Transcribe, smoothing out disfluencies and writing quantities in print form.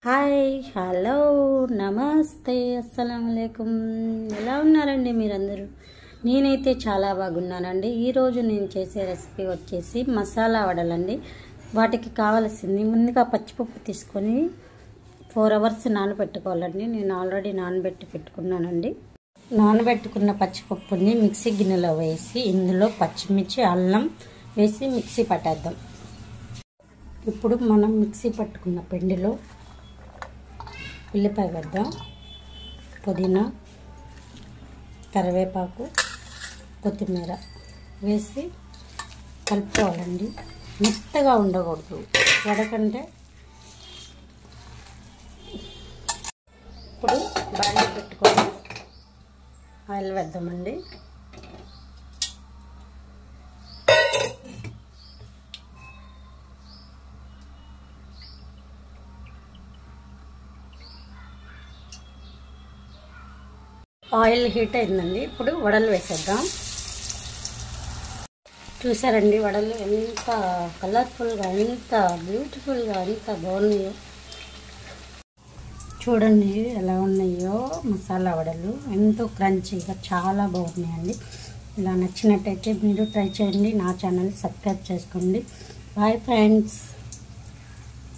Hi hello నమస్తే అస్సలం వాలేకుం. ఎలా ఉన్నారండి మీరందరూ? నేనైతే చాలా బాగున్నానండి. ఈరోజు నేను చేసే రెసిపీ వచ్చేసి మసాలా వడలండి. వాటికి కావాల్సింది ముందుగా పచ్చిపప్పు తీసుకొని 4 hours నానబెట్టుకోవాలండి. నేను ఆల్రెడీ నానబెట్టి పెట్టుకున్నానండి. నానబెట్టుకున్న పచ్చిపప్పుని మిక్సీ గిన్నెలో వేసి ఇందులో పచ్చిమిర్చి అల్లం వేసి మిక్సీ పట్టేద్దాం. ఇప్పుడు మనం మిక్సీ పట్టుకున్న పిండిలో ఉల్లిపాయ వేద్దాం, పుదీనా, కరివేపాకు, కొత్తిమీర వేసి కలుపుకోవాలండి. మెత్తగా ఉండకూడదు వడకంటే. ఇప్పుడు బాండీ పెట్టుకొని ఆయిల్ వేద్దామండి. ఆయిల్ హీట్ అయిందండి. ఇప్పుడు వడలు వేసేద్దాం. చూసారండి వడలు ఎంత కలర్ఫుల్గా, ఎంత బ్యూటిఫుల్గా, ఎంత బాగున్నాయో చూడండి. ఎలా ఉన్నాయో మసాలా వడలు, ఎంతో క్రంచీగా చాలా బాగున్నాయండి. ఇలా నచ్చినట్టయితే మీరు ట్రై చేయండి. నా ఛానల్ సబ్స్క్రైబ్ చేసుకోండి. Bye friends.